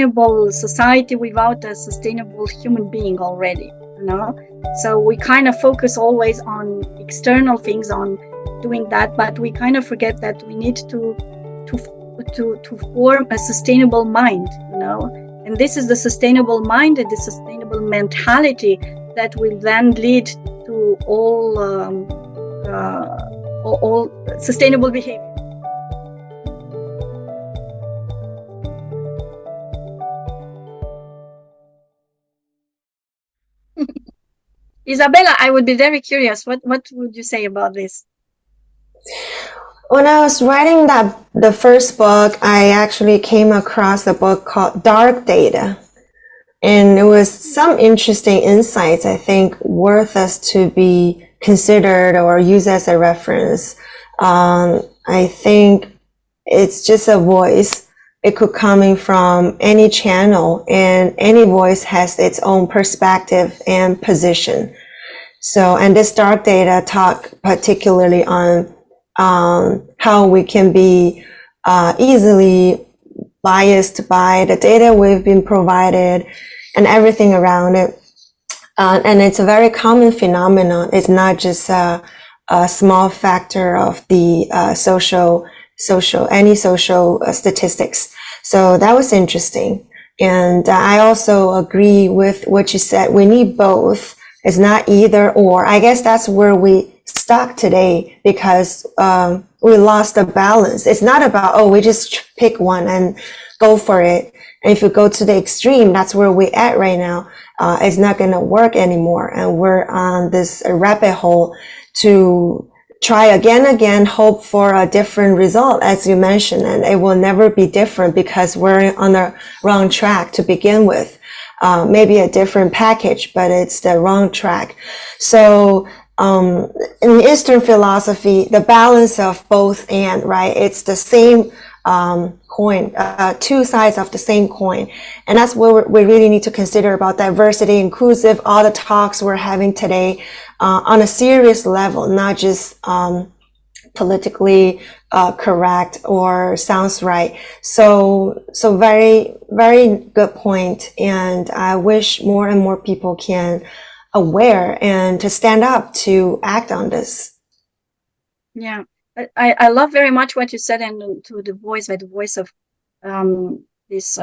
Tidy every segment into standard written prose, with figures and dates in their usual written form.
sustainable society without a sustainable human being already, you know. So we kind of focus always on external things, on doing that, but we kind of forget that we need to form a sustainable mind, you know. And this is the sustainable mind and the sustainable mentality that will then lead to all sustainable behavior. Isabella, I would be very curious. What would you say about this? When I was writing the first book, I actually came across a book called Dark Data. And it was some interesting insights, I think, worth us to be considered or used as a reference. I think it's just a voice. It could come from any channel, and any voice has its own perspective and position. So, and this dark data talk particularly on how we can be easily biased by the data we've been provided and everything around it. And it's a very common phenomenon. It's not just a small factor of the social statistics. So that was interesting. And I also agree with what you said. We need both. It's not either or. I guess that's where we stuck today, because we lost the balance. It's not about, oh, we just pick one and go for it. And if you go to the extreme, that's where we're at right now. It's not going to work anymore. And we're on this rabbit hole to try again, hope for a different result, as you mentioned. And it will never be different because we're on the wrong track to begin with. Maybe a different package, but it's the wrong track. So, in the Eastern philosophy, the balance of both and, right? It's the same, coin, two sides of the same coin. And that's what we really need to consider about diversity, inclusive, all the talks we're having today, on a serious level, not just, politically, correct or sounds right. So very, very good point. And I wish more and more people can aware and to stand up to act on this. Yeah, I love very much what you said, and to the voice of this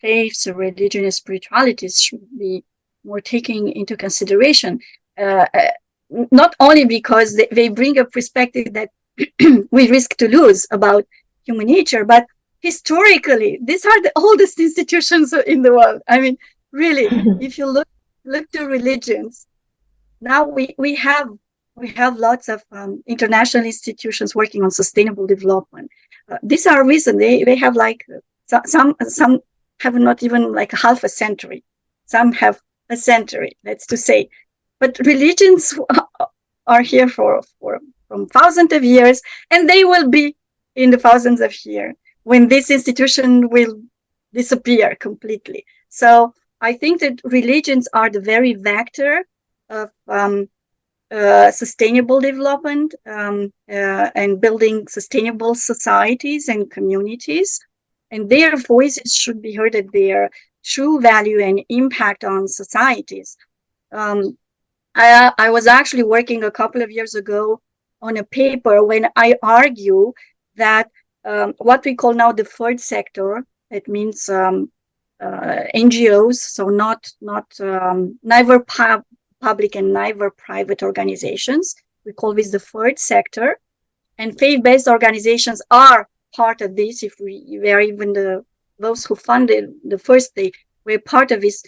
faiths, religion, and spiritualities should be more taken into consideration. Not only because they bring a perspective that we risk to lose about human nature, but historically, these are the oldest institutions in the world. I mean, really, if you look to religions, now we have lots of international institutions working on sustainable development. These are recent. They have like some have not even like half a century. Some have a century, that's to say. But religions are here from thousands of years, and they will be in the thousands of years when this institution will disappear completely. So I think that religions are the very vector of sustainable development and building sustainable societies and communities. And their voices should be heard at their true value and impact on societies. I was actually working a couple of years ago on a paper when I argue that what we call now the third sector, it means NGOs, so not neither public and neither private organizations. We call this the third sector, and faith-based organizations are part of this. If we are even those who funded the first, they were part of this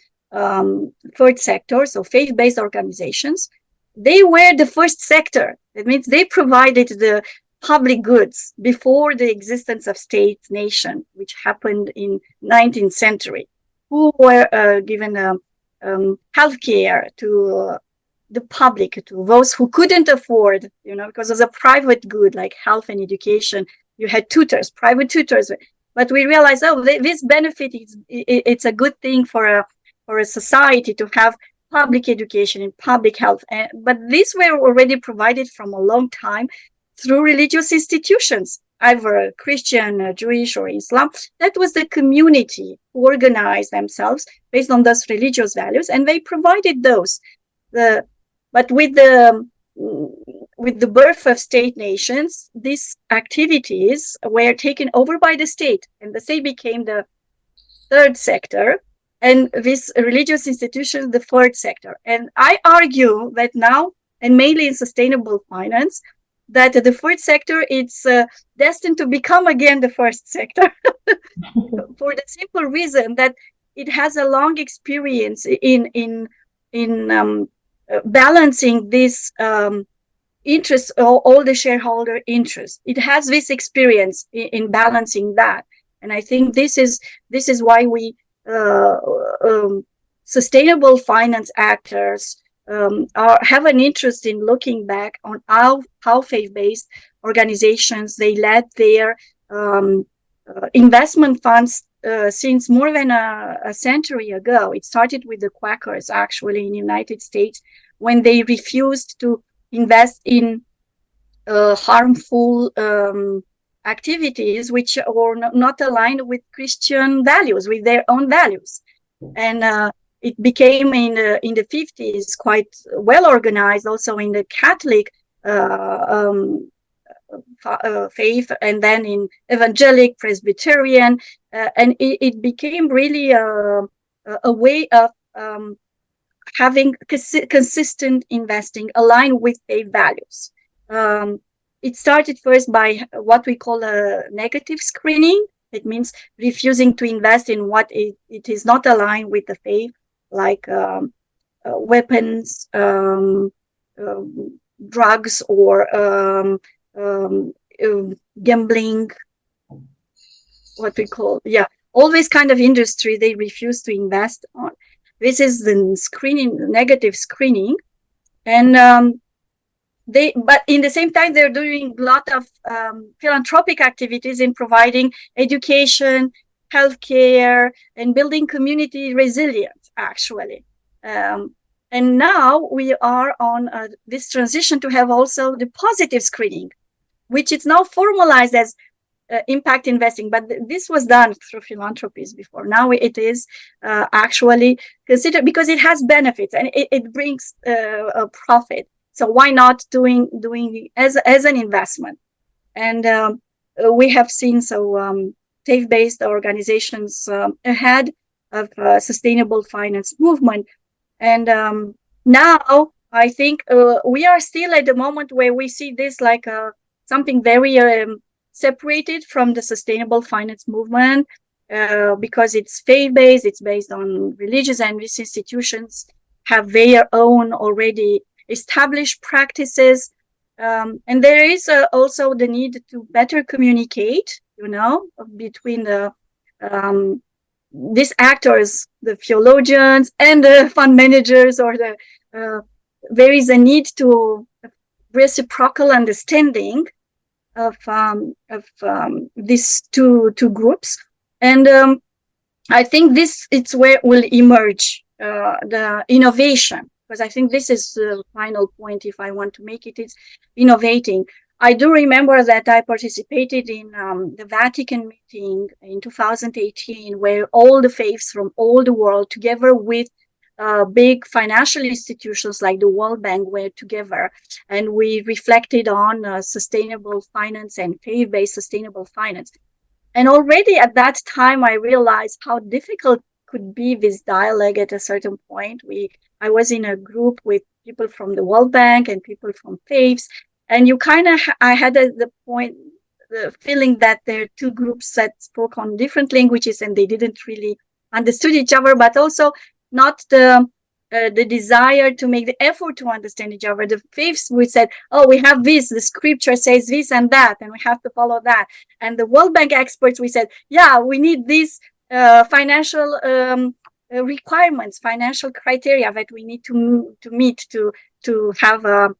third sector. So faith-based organizations, they were the first sector. That means they provided the public goods before the existence of state nation, which happened in 19th century, who were given healthcare to the public, to those who couldn't afford, because as a private good like health and education, you had tutors, private tutors. But we realized, this benefit it's a good thing for a society to have public education and public health. But these were already provided from a long time through religious institutions. either Christian, Jewish, or Islam. That was the community who organized themselves based on those religious values, and they provided those. But with the birth of state nations, these activities were taken over by the state, and the state became the third sector, and this religious institution, the fourth sector. And I argue that now, and mainly in sustainable finance, that the fourth sector is destined to become again the first sector for the simple reason that it has a long experience in balancing this interest, all the shareholder interest. It has this experience in balancing that, and I think this is why we sustainable finance actors have an interest in looking back on how faith-based organizations, they led their investment funds since more than a century ago. It started with the Quakers, actually, in the United States, when they refused to invest in harmful activities which were not aligned with Christian values, with their own values. And it became in the 50s quite well organized also in the Catholic faith, and then in evangelic, Presbyterian, and it became really a way of having consistent investing aligned with faith values. It started first by what we call a negative screening. It means refusing to invest in what it is not aligned with the faith, like weapons, drugs, or gambling, what we call, all this kind of industry they refuse to invest on. This is the screening, negative screening. And but in the same time, they're doing a lot of philanthropic activities in providing education, healthcare, and building community resilience, actually. And now we are on this transition to have also the positive screening, which is now formalized as impact investing. But this was done through philanthropies before. Now it is actually considered, because it has benefits and it brings a profit. So why not doing as an investment? And we have seen faith-based organizations ahead of sustainable finance movement. And now I think we are still at the moment where we see this like something very separated from the sustainable finance movement, because it's faith-based, it's based on religious, and these institutions have their own already established practices, and there is also the need to better communicate, between these actors, the theologians and the fund managers, or there is a need to reciprocal understanding of these two groups, and I think it's where will emerge the innovation. Because I think this is the final point, if I want to make it, is innovating. I do remember that I participated in the Vatican meeting in 2018, where all the faiths from all the world, together with big financial institutions like the World Bank, were together. And we reflected on sustainable finance and faith-based sustainable finance. And already at that time, I realized how difficult could be this dialogue at a certain point. I was in a group with people from the World Bank and people from faiths, and I had the feeling that there are two groups that spoke on different languages and they didn't really understood each other, but also not the desire to make the effort to understand each other. The faiths, we said, oh, we have this, the scripture says this and that, and we have to follow that. And the World Bank experts, we said, yeah, we need this financial requirements, financial criteria that we need to meet to have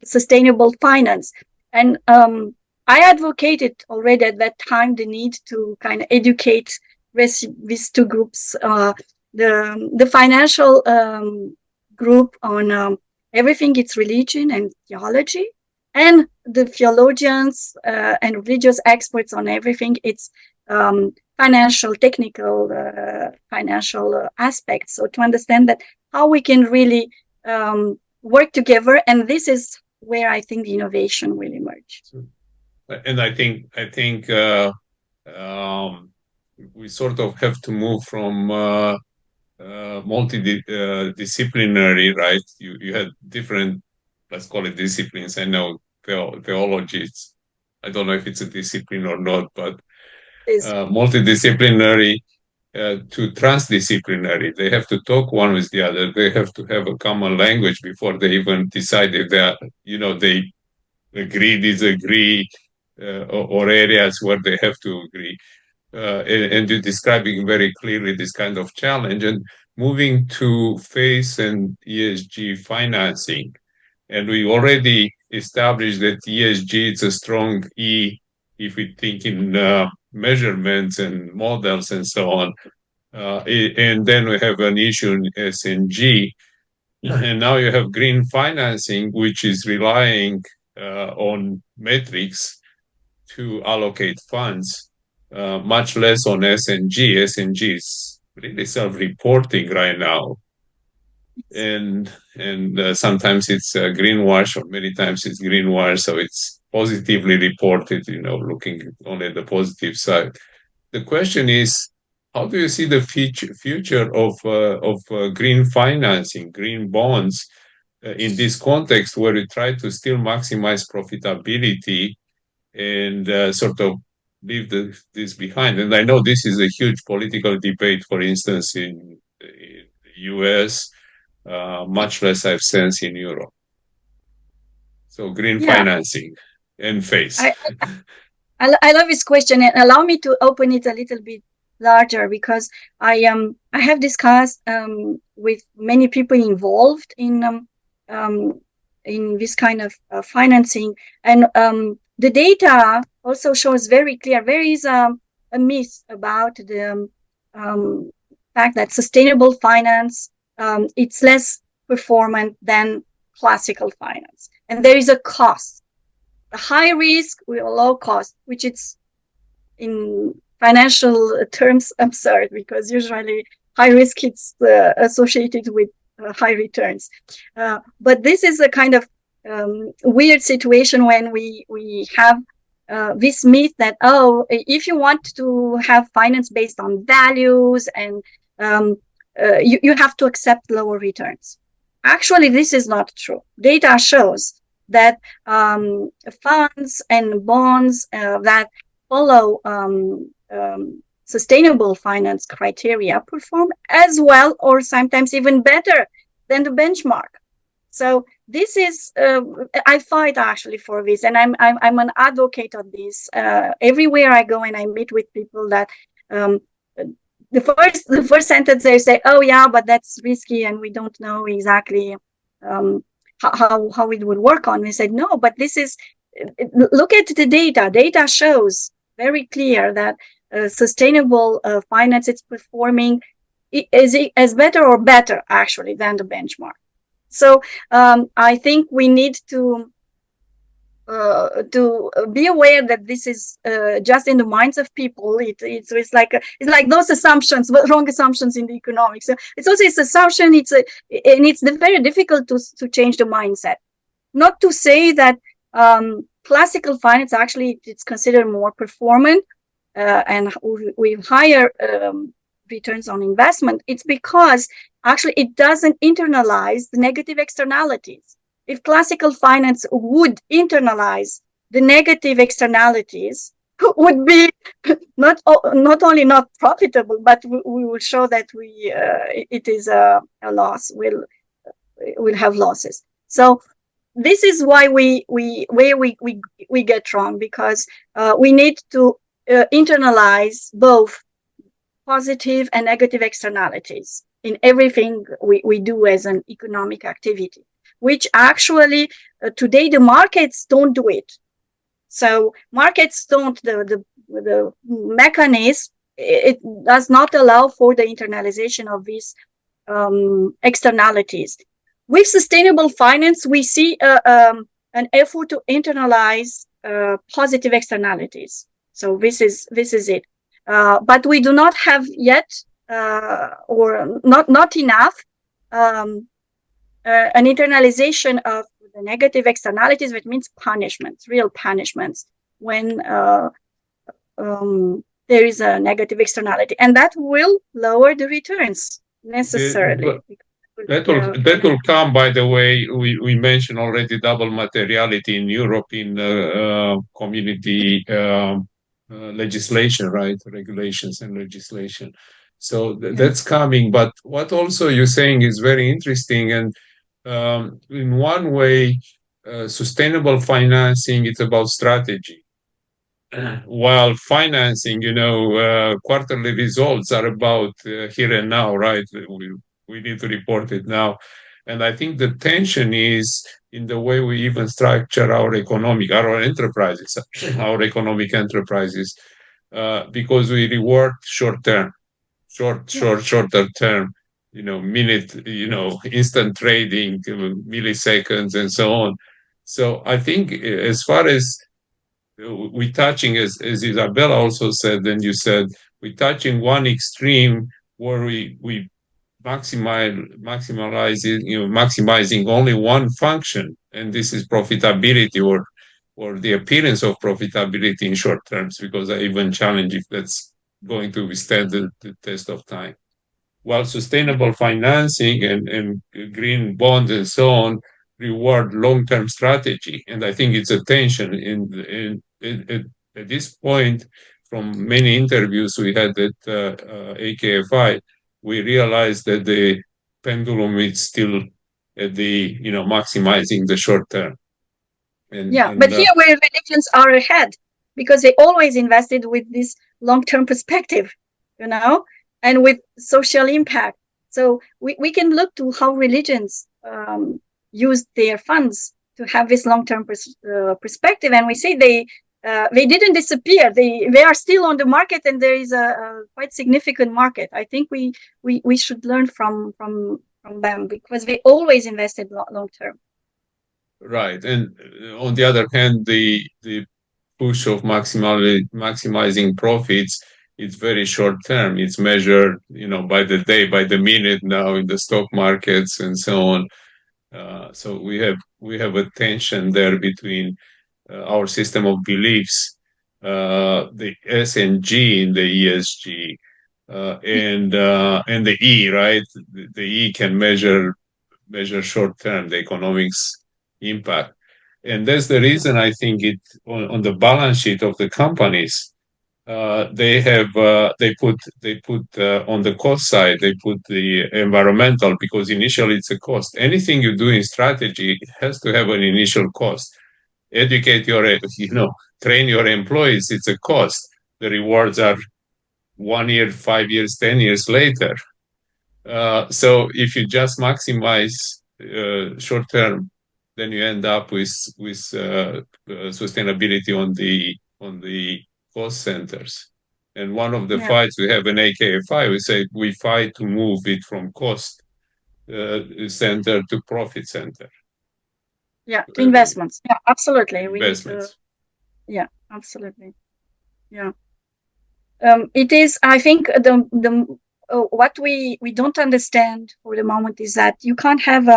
sustainable finance. And I advocated already at that time the need to kind of educate these two groups, the financial group on everything, it's religion and theology, and the theologians and religious experts on everything. It's financial, technical, financial aspects. So to understand that how we can really work together, and this is where I think the innovation will emerge. And I think we sort of have to move from multidisciplinary, right? You had different, let's call it disciplines. I know theology, I don't know if it's a discipline or not, but multidisciplinary to transdisciplinary. They have to talk one with the other. They have to have a common language before they even decide if they are, they agree, disagree, or areas where they have to agree. And you're describing very clearly this kind of challenge. And moving to FACE and ESG financing. And we already established that ESG is a strong E if we think in measurements and models and so on. And then we have an issue in SNG. And now you have green financing, which is relying on metrics to allocate funds, much less on SNG. SNG is really self-reporting right now. And sometimes it's greenwash, or many times it's greenwash, so it's positively reported, looking only at the positive side. The question is, how do you see the future of green financing, green bonds, in this context where we try to still maximize profitability and sort of leave this behind? And I know this is a huge political debate, for instance, in the US, much less I've sensed in Europe. So green financing and FACE. I love this question, and allow me to open it a little bit larger, because I have discussed with many people involved in this kind of financing, and the data also shows very clear there is a myth about the fact that sustainable finance it's less performant than classical finance, and there is a cost. A high risk with a low cost, which it's in financial terms absurd, because usually high risk it's associated with high returns. But this is a kind of weird situation when we have this myth that, if you want to have finance based on values, and you have to accept lower returns. Actually, this is not true. Data shows that funds and bonds that follow sustainable finance criteria perform as well, or sometimes even better than the benchmark. So this is I fight actually for this, and I'm an advocate of this. Everywhere I go and I meet with people, that the first sentence they say, "Oh yeah, but that's risky, and we don't know exactly how it would work on." We said, no, but this is, look at the data. Data shows very clear that sustainable finance is performing as better or better actually than the benchmark. So I think we need to be aware that this is just in the minds of people. It's like those assumptions, wrong assumptions in the economics. So it's also this assumption. And it's very difficult to change the mindset. Not to say that classical finance actually it's considered more performant and with higher returns on investment. It's because actually it doesn't internalize the negative externalities. If classical finance would internalize the negative externalities, would be not only not profitable, but we will show that it is a loss. We'll have losses. So this is why we get wrong, because we need to internalize both positive and negative externalities in everything we do as an economic activity, which actually today the markets don't do it. So markets don't, the mechanism, it does not allow for the internalization of these externalities. With sustainable finance, we see an effort to internalize positive externalities. So this is it. But we do not have yet, or not enough, an internalization of the negative externalities, which means punishments, real punishments, when there is a negative externality, and that will lower the returns necessarily. That will come, by the way. We mentioned already double materiality in Europe in community legislation, right? Regulations and legislation. So that's coming. But what also you're saying is very interesting. And in one way, sustainable financing, it's about strategy. While financing, quarterly results are about here and now, right? We need to report it now. And I think the tension is in the way we even structure our enterprises, our economic enterprises, because we reward shorter term, instant trading, milliseconds, and so on. So I think as far as we touching, as Isabella also said, and you said, we touching one extreme where we maximizing only one function, and this is profitability or the appearance of profitability in short terms, because I even challenge if that's going to withstand the test of time. While sustainable financing and green bonds and so on reward long-term strategy, and I think it's a tension at this point. From many interviews we had at AKFI, we realized that the pendulum is still at the maximizing the short term. But here where religions are ahead, because they always invested with this long-term perspective, and with social impact. So we can look to how religions use their funds to have this long-term perspective, and we say they didn't disappear. They are still on the market, and there is a quite significant market. I think we should learn from them, because they always invested long-term. Right, and on the other hand, the push of maximizing profits, it's very short term. It's measured, by the day, by the minute now in the stock markets and so on. So we have a tension there between our system of beliefs, the S and G in the ESG, and the E, right? The E can measure short term, the economics impact. And that's the reason I think it on the balance sheet of the companies, they put on the cost side, they put the environmental, because initially it's a cost. Anything you do in strategy, it has to have an initial cost. Educate train your employees, it's a cost. The rewards are 1 year, 5 years, 10 years later. So if you just maximize short term, then you end up with sustainability on the cost centers. And one of the fights we have in AKFI, we say we fight to move it from cost center to profit center. Yeah, to investments. Yeah, absolutely. Investments. Absolutely. Yeah. It is, I think, what we don't understand for the moment is that you can't have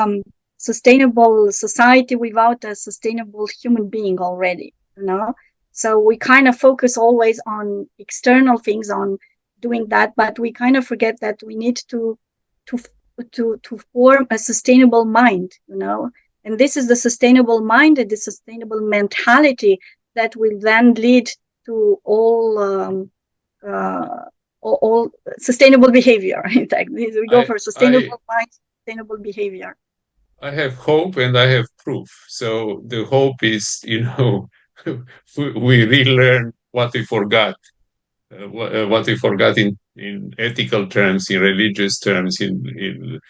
sustainable society without a sustainable human being already, So we kind of focus always on external things, on doing that, but we kind of forget that we need to form a sustainable mind, And this is the sustainable mind and the sustainable mentality that will then lead to all sustainable behavior. In fact, we go for sustainable mind, sustainable behavior. I have hope and I have proof. So the hope is, we relearn what we forgot, in ethical terms, in religious terms, in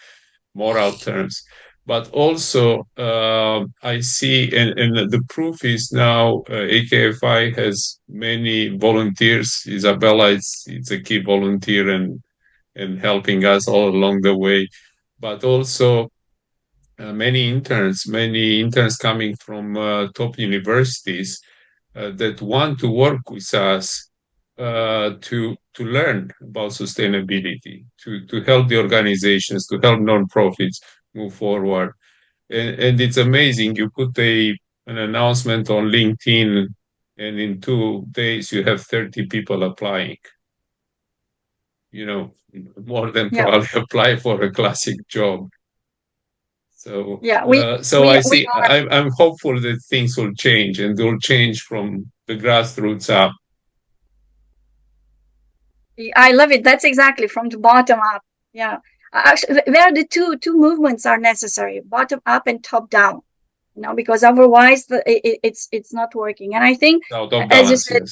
moral terms. But also, I see, and the proof is now, AKFI has many volunteers. Isabella, it's a key volunteer and helping us all along the way. But also, many interns coming from top universities that want to work with us to learn about sustainability, to help the organizations, to help nonprofits move forward. And it's amazing. You put an announcement on LinkedIn, and in 2 days you have 30 people applying. You know, more than probably apply for a classic job. So I see. I'm hopeful that things will change, and they'll change from the grassroots up. I love it. That's exactly from the bottom up. Yeah. Actually, where the two movements are necessary, bottom up and top down. Because otherwise it's not working. And I think, as you said,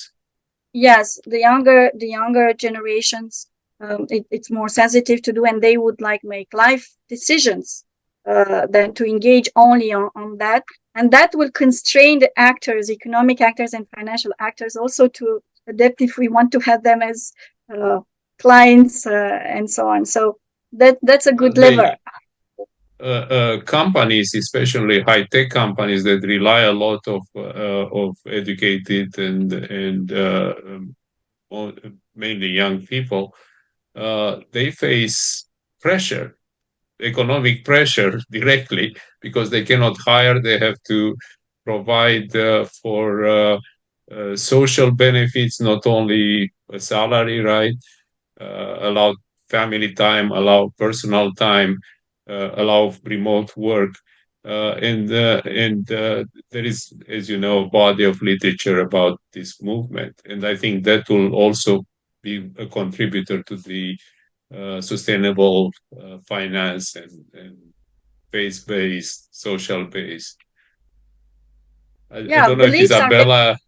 yes, the younger generations, it's more sensitive to do, and they would make life decisions than to engage only on that. And that will constrain the actors, economic actors and financial actors, also to adapt if we want to have them as clients and so on. So that's a good lever. Companies, especially high-tech companies that rely a lot of educated and mainly young people, they face pressure, economic pressure directly, because they cannot hire. They have to provide for social benefits, not only a salary, right? Allow family time, allow personal time, allow remote work. And there is, as you know, a body of literature about this movement. And I think that will also be a contributor to the sustainable finance and faith-based, social-based. I don't know if Isabella,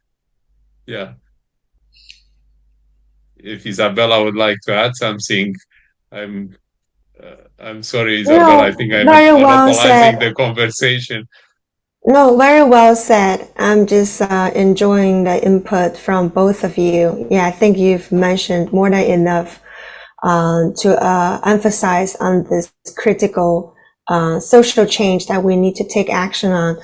if Isabella would like to add something. I'm sorry, Isabella. I think I'm monopolizing the conversation. No, very well said. I'm just enjoying the input from both of you. Yeah, I think you've mentioned more than enough to emphasize on this critical social change that we need to take action on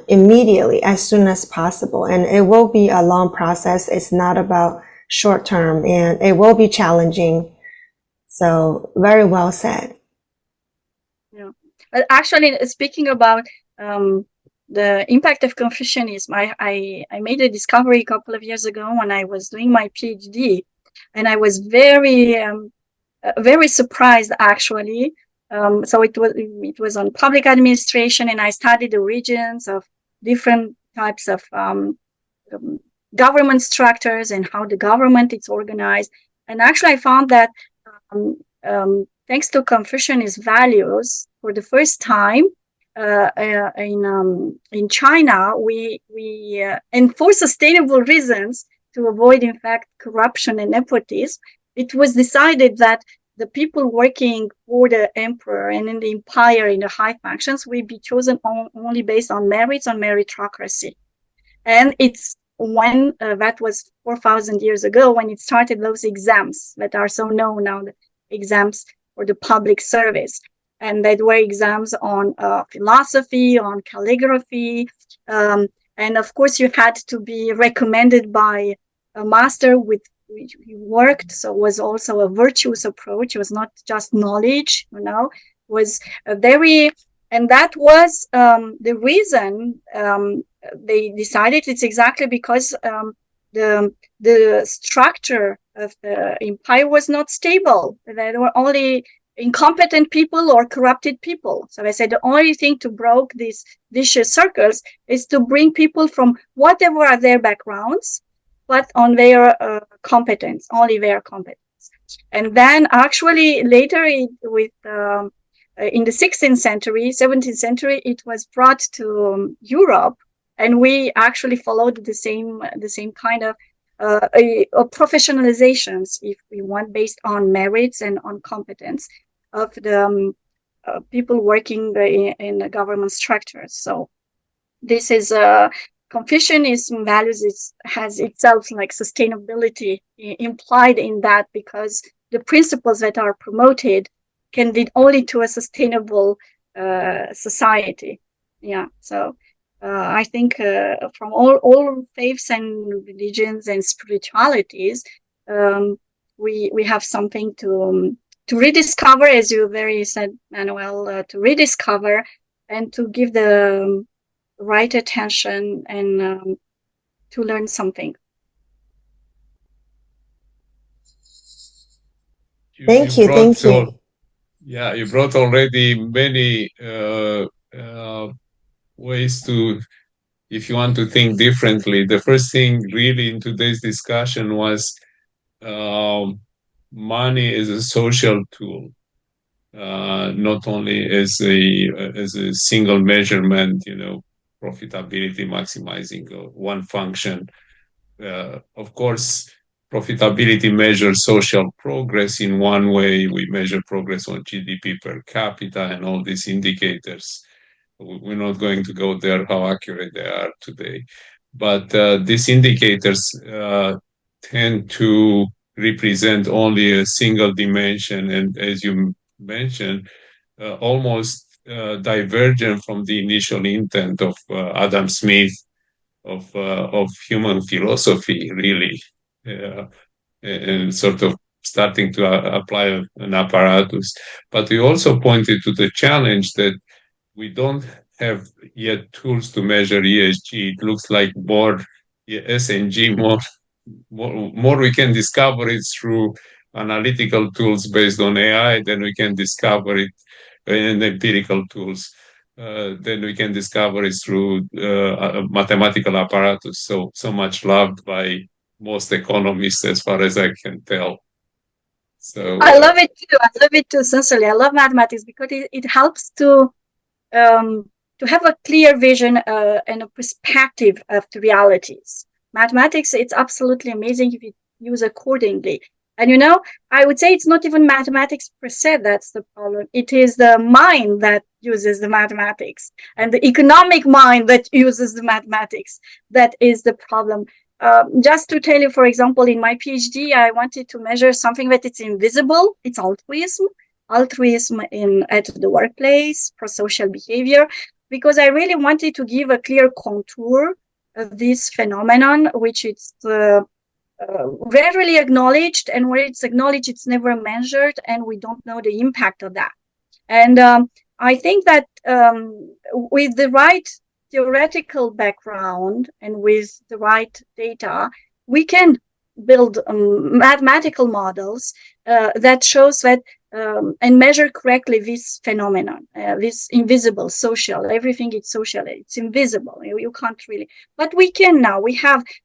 immediately, as soon as possible. And it will be a long process. It's not about short term, and it will be challenging. So very well said. Yeah. Actually, speaking about the impact of Confucianism, I made a discovery a couple of years ago when I was doing my PhD, and I was very surprised, actually. So it was on public administration, and I studied the regions of different types of government structures and how the government is organized. And actually, I found that thanks to Confucianist values, for the first time in China, we and for sustainable reasons, to avoid, in fact, corruption and nepotism, it was decided that the people working for the emperor and in the empire, in the high functions, will be chosen only based on merits, on meritocracy. And it's when that was 4,000 years ago, when it started those exams that are so known now, the exams for the public service. And that were exams on philosophy, on calligraphy. And of course, you had to be recommended by a master with which you worked. So it was also a virtuous approach. It was not just knowledge, was a very, and that was the reason they decided. It's exactly because the structure of the empire was not stable. There were only incompetent people or corrupted people. So I said the only thing to break these vicious circles is to bring people from whatever are their backgrounds, but on their competence, only their competence. And then actually later in the 16th century, 17th century, it was brought to Europe, and we actually followed the same kind of professionalizations, if we want, based on merits and on competence of the people working in the government structures. So this is Confucianism values has itself like sustainability implied in that, because the principles that are promoted can lead only to a sustainable society. Yeah. So I think from all faiths and religions and spiritualities, we have something to rediscover, as you very said, Manuel, to rediscover and to give the right attention and to learn something. Thank you. Yeah, you brought already many ways to, if you want to think differently. The first thing really in today's discussion was money is a social tool, not only as a single measurement, profitability maximizing one function. Of course, profitability measures social progress in one way. We measure progress on GDP per capita and all these indicators. We're not going to go there, how accurate they are today. But these indicators tend to represent only a single dimension. And as you mentioned, almost divergent from the initial intent of Adam Smith of human philosophy, really, and sort of starting to apply an apparatus. But we also pointed to the challenge that we don't have yet tools to measure ESG. It looks like more SNG, more we can discover it through analytical tools based on AI than we can discover it in empirical tools. Then we can discover it through mathematical apparatus. So much loved by most economists, as far as I can tell. So I love it too. I love it too, sincerely. I love mathematics because it helps to have a clear vision and a perspective of the realities. Mathematics, it's absolutely amazing if you use accordingly. And I would say it's not even mathematics per se that's the problem. It is the mind that uses the mathematics and the economic mind that uses the mathematics that is the problem. Just to tell you, for example, in my PhD, I wanted to measure something that it's invisible. It's altruism at the workplace, for social behavior, because I really wanted to give a clear contour of this phenomenon, which it's rarely acknowledged, and where it's acknowledged, it's never measured, and we don't know the impact of that. And I think that with the right theoretical background and with the right data, we can build mathematical models that shows that and measure correctly this phenomenon, this invisible social, everything is social, it's invisible, you can't really, but we can now, we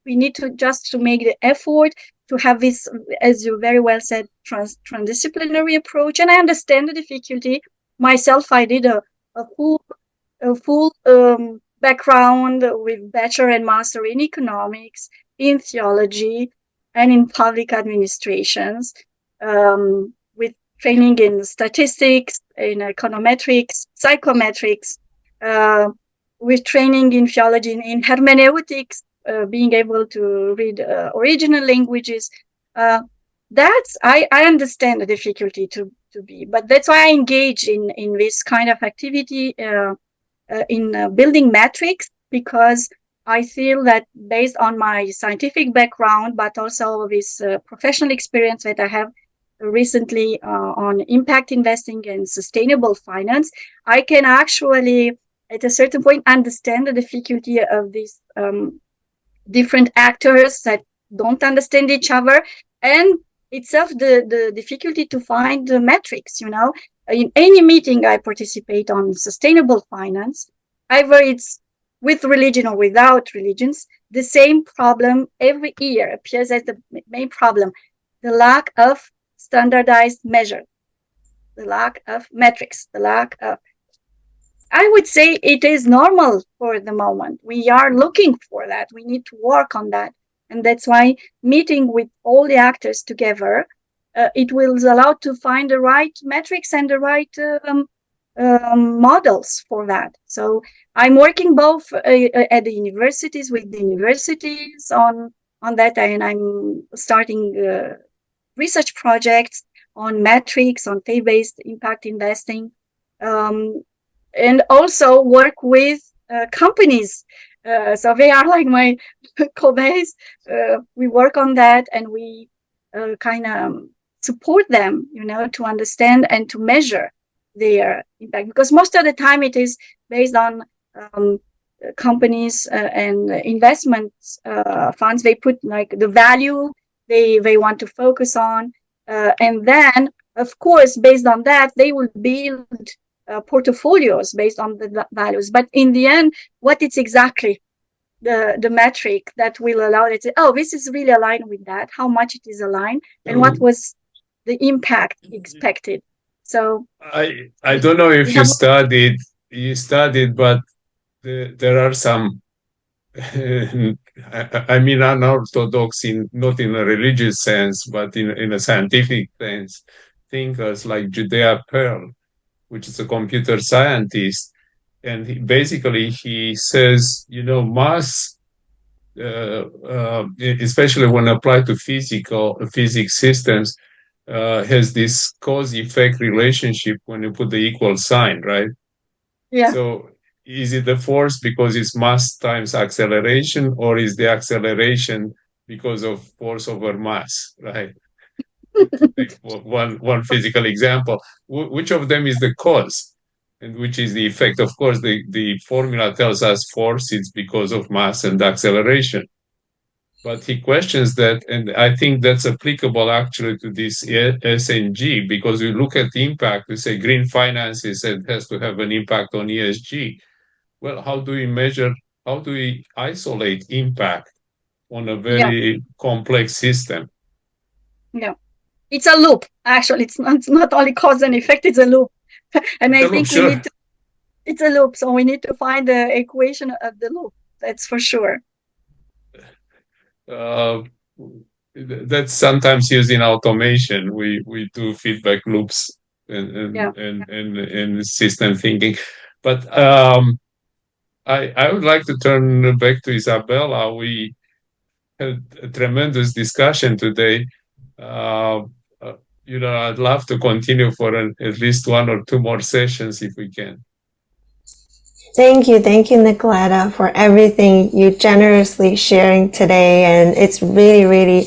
need to just to make the effort to have this, as you very well said, transdisciplinary approach. And I understand the difficulty myself. I did a full background with bachelor and master in economics, in theology, and in public administrations, with training in statistics, in econometrics, psychometrics, with training in theology, in hermeneutics, being able to read original languages. I understand the difficulty to be, but that's why I engage in this kind of activity in building metrics, because I feel that based on my scientific background, but also this professional experience that I have recently on impact investing and sustainable finance, I can actually, at a certain point, understand the difficulty of these different actors that don't understand each other, and itself the difficulty to find the metrics. In any meeting I participate on sustainable finance, either it's with religion or without religions, the same problem every year appears as the main problem: the lack of standardized measure, the lack of metrics, the lack of, I would say it is normal for the moment. We are looking for that. We need to work on that. And that's why meeting with all the actors together, it will allow to find the right metrics and the right models for that. So I'm working both at the universities, with the universities on that, and I'm starting research projects on metrics, on faith-based impact investing. and also work with companies. So they are like my co-base. We work on that, and we kind of support them, to understand and to measure their impact, because most of the time it is based on companies and investment funds. They put like the value they want to focus on, and then of course based on that they will build portfolios based on the values. But in the end, what it's exactly the metric that will allow it to, oh, this is really aligned with that, how much it is aligned, and what was the impact expected. So I don't know if you studied, but there are some I mean unorthodox, not in a religious sense, but in a scientific sense, thinkers like Judea Pearl, which is a computer scientist, and he says, mass, especially when applied to physics systems, has this cause-effect relationship when you put the equal sign, right? yeah. So is it the force because it's mass times acceleration, or is the acceleration because of force over mass, right? To take one physical example, which of them is the cause and which is the effect? Of course, the formula tells us force is because of mass and acceleration. But he questions that, and I think that's applicable actually to this SNG, because we look at the impact, we say green finances, it has to have an impact on ESG. Well, how do we isolate impact on a very complex system? Yeah, it's a loop. Actually, it's not only cause and effect, it's a loop. And I think we need to, it's a loop. So we need to find the equation of the loop. That's for sure. That's sometimes used in automation. We do feedback loops and system thinking. But I would like to turn back to Isabella. We had a tremendous discussion today. I'd love to continue for at least one or two more sessions if we can. Thank you, Nicoleta, for everything you generously sharing today. And it's really, really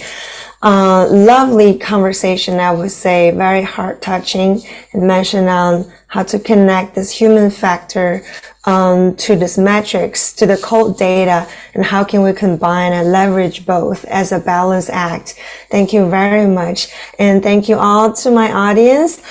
lovely conversation, I would say, very heart-touching, and mentioned on how to connect this human factor to this metrics, to the cold data, and how can we combine and leverage both as a balance act. Thank you very much. And thank you all to my audience.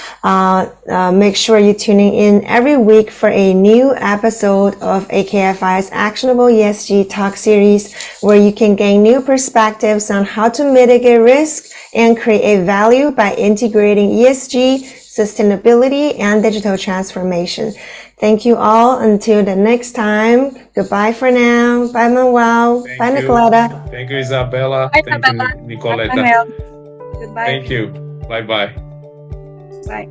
Make sure you're tuning in every week for a new episode of AKFI's Actionable ESG Talk series, where you can gain new perspectives on how to mitigate risk and create value by integrating ESG, sustainability, and digital transformation. Thank you all. Until the next time. Goodbye for now. Bye, Manuel. Bye, Nicoleta. Thank you, Isabella. Bye, Thank you, Nicoleta. Goodbye. Thank you. Bye-bye. Bye.